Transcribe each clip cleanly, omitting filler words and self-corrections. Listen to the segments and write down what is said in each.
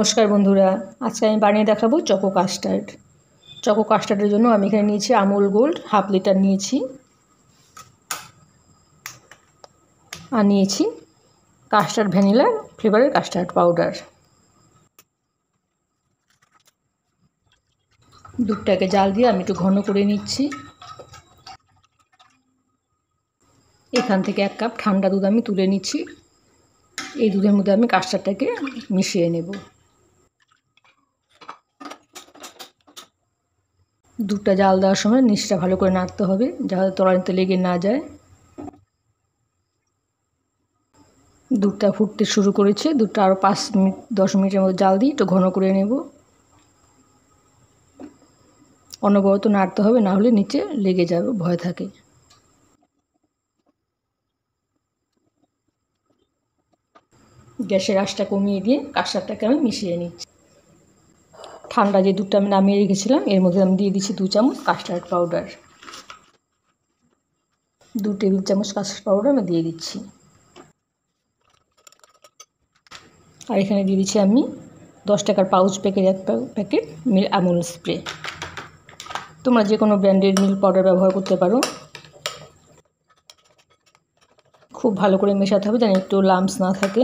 নমস্কার বন্ধুরা, আজকে আমি বানিয়ে দেখাবো চকো কাস্টার্ড। চকো কাস্টার্ডের জন্য আমি এখানে নিয়েছি আমুল গোল্ড হাফ লিটার নিয়েছি, আর নিয়েছি কাস্টার্ড ভ্যানিলা ফ্লেভারের কাস্টার্ড পাউডার। দুধটাকে জাল দিয়ে আমি একটু ঘন করে নিচ্ছি। এখান থেকে 1 কাপ ঠান্ডা দুধ আমি তুলে নিচ্ছি। এই দুধের মধ্যে আমি কাস্টার্ডটাকে মিশিয়ে নেব। দুধটা জাল দেওয়ার সময় নিচটা ভালো করে নাড়তে হবে যাতে তলানিতে লেগে না যায়। দুধটা ফুটতে শুরু করেছে, দুধটা আরও 5-10 মিনিটের মতো জাল দিয়ে একটু ঘন করে নেব। অনবরত নাড়তে হবে, না হলে নিচে লেগে যাবে, ভয় থাকে। গ্যাসের আঁচটা কমিয়ে দিয়ে কাস্টার্ডটাকে আমি মিশিয়ে নিচ্ছি। ঠান্ডা যে দুধটা আমি নামিয়ে রেখেছিলাম এর মধ্যে আমি দিয়ে দিচ্ছি 2 চামচ কাস্টার্ড পাউডার। 2 টেবিল চামচ কাস্টার্ড পাউডার আমি দিয়ে দিচ্ছি। আর এখানে দিয়ে দিচ্ছি আমি 10 টাকার pouch packet 1 packet Amul spray. তোমরা যে কোনো ব্র্যান্ডের মিল্ক পাউডার ব্যবহার করতে পারো। খুব ভালো করে মেশাতে হবে যেন একটু লাম্পস না থাকে।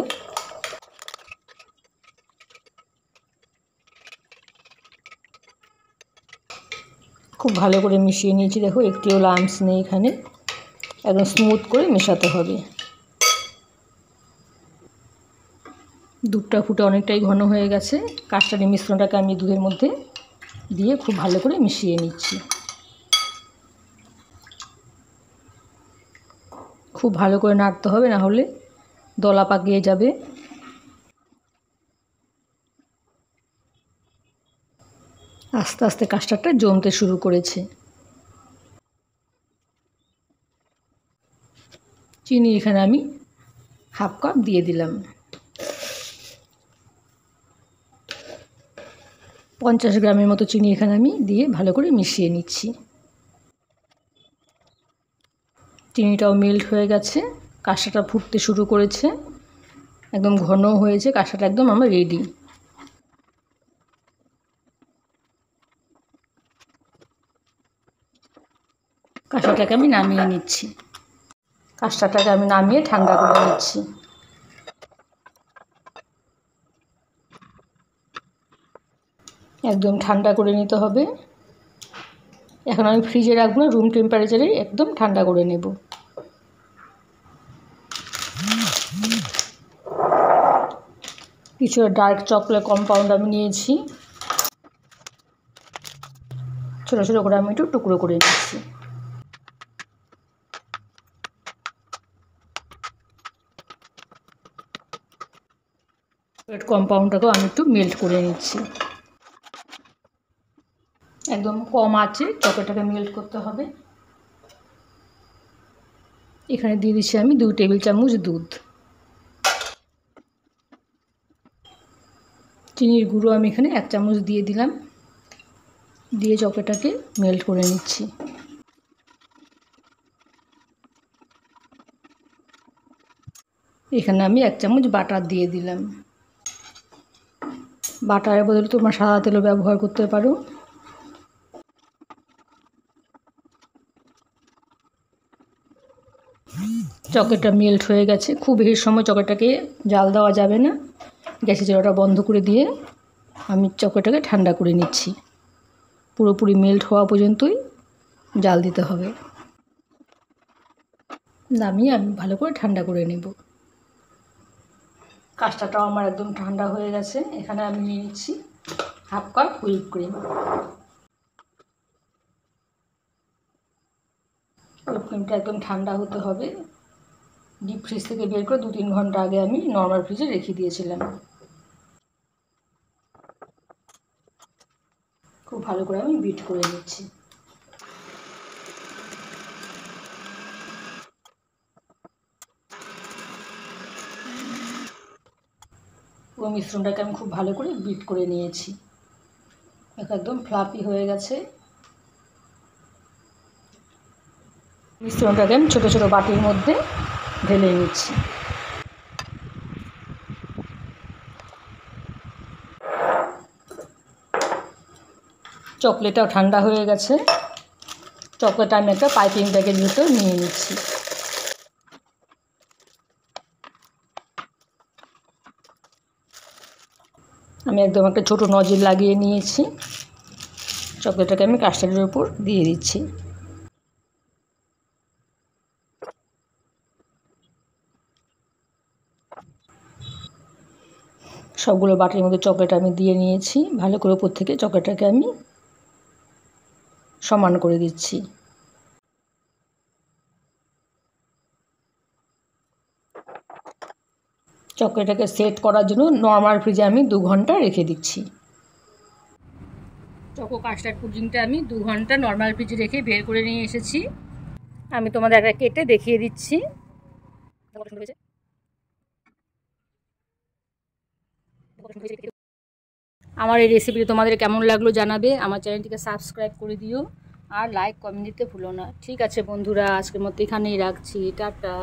খুব ভালো করে মিশিয়ে নিয়েছি, দেখো একটিও লাম্পস নেই এখানে। একদম স্মুথ করে মেশাতে হবে। দুধটা ফুটে অনেকটাই ঘন হয়ে গেছে। কাস্টার্ডের মিশ্রণটাকে আমি দুধের মধ্যে দিয়ে খুব ভালো করে মিশিয়ে নিচ্ছি। খুব ভালো করে নাড়তে হবে, না হলে দলা পাকিয়ে যাবে। আস্তে আস্তে কাস্টার্ডটা জমতে শুরু করেছে। চিনি এখানে আমি হাফ কাপ দিয়ে দিলাম। 50 গ্রামের মতো চিনি এখানে আমি দিয়ে ভালো করে মিশিয়ে নিচ্ছি। চিনিটাও মেল্ট হয়ে গেছে, কাস্টার্ডটা ফুটতে শুরু করেছে, একদম ঘন হয়েছে। কাস্টার্ডটা একদম আমার রেডি। কাস্টার্ডটাকে আমি নামিয়ে নিচ্ছি। কাস্টার্ডটাকে আমি নামিয়ে ঠান্ডা করে নিচ্ছি। একদম ঠান্ডা করে নিতে হবে। এখন আমি ফ্রিজে রাখবো না, রুম টেম্পারেচারে একদম ঠান্ডা করে নেব। কিছু ডার্ক চকলেট কম্পাউন্ড আমি নিয়েছি, ছোটো ছোটো করে আমি একটু টুকরো করে নিচ্ছি। কম্পাউন্ডটাকেও আমি একটু মেল্ট করে নিচ্ছি। একদম কম আঁচে চকলেটটাকে মেল্ট করতে হবে। এখানে দিয়ে দিচ্ছি আমি 2 টেবিল চামচ দুধ। চিনির গুঁড়ো আমি এখানে 1 চামচ দিয়ে দিলাম, দিয়ে চকলেটটাকে মেল্ট করে নিচ্ছি। এখানে আমি 1 চামচ বাটার দিয়ে দিলাম। বাটারের বদলে তোমরা সাদা তেলও ব্যবহার করতে পারো। চকলেটটা মেল্ট হয়ে গেছে। খুব বেশি সময় চকলেটটাকে জাল দেওয়া যাবে না। গ্যাসের চুলাটা বন্ধ করে দিয়ে আমি চকলেটটাকে ঠান্ডা করে নিচ্ছি। পুরোপুরি মেল্ট হওয়া পর্যন্তই জাল দিতে হবে। নামিয়ে আমি ভালো করে ঠান্ডা করে নেব। কাস্টার্ডটাও আমার একদম ঠান্ডা হয়ে গেছে। এখানে আমি নিয়ে নিচ্ছি half cup whip cream. Whip ক্রিমটা একদম ঠান্ডা হতে হবে। ডিপ ফ্রিজ থেকে বের করে 2-3 ঘন্টা আগে আমি নর্মাল ফ্রিজে রেখে দিয়েছিলাম। খুব ভালো করে আমি বিট করে নিচ্ছি। পুরো মিশ্রণটাকে আমি খুব ভালো করে বিট করে নিয়েছি। একদম ফ্লাফি হয়ে গেছে। মিশ্রণটাকে আমি ছোটো ছোটো বাটির মধ্যে ঢেলে নিচ্ছি। চকলেটটাও ঠান্ডা হয়ে গেছে। চকলেট আমি একটা পাইপিং ব্যাগের ভিতর নিয়ে নিচ্ছি। আমি একদম একটা ছোটো নজির লাগিয়ে নিয়েছি। চকলেটটাকে আমি কাস্টার্ডের উপর দিয়ে দিচ্ছি। সবগুলো বাটির মধ্যে চকলেট আমি দিয়ে নিয়েছি। ভালো করে উপর থেকে চকলেটটাকে আমি সমান করে দিচ্ছি। চকলেটটাকে সেট করার জন্য নর্মাল ফ্রিজে আমি 2 ঘন্টা রেখে দিচ্ছি। চকো কাস্টার্ড পুডিংটা আমি 2 ঘন্টা নর্মাল ফ্রিজে রেখে বের করে নিয়ে এসেছি। আমি তোমাদের একটা কেটে দেখিয়ে দিচ্ছি। আমার এই রেসিপিটি তোমাদের কেমন লাগলো জানাবে। আমার চ্যানেলটিকে সাবস্ক্রাইব করে দিও আর লাইক কমেন্ট দিতে ভুলো না। ঠিক আছে বন্ধুরা, আজকের মতো এখানেই রাখছি। টাটা।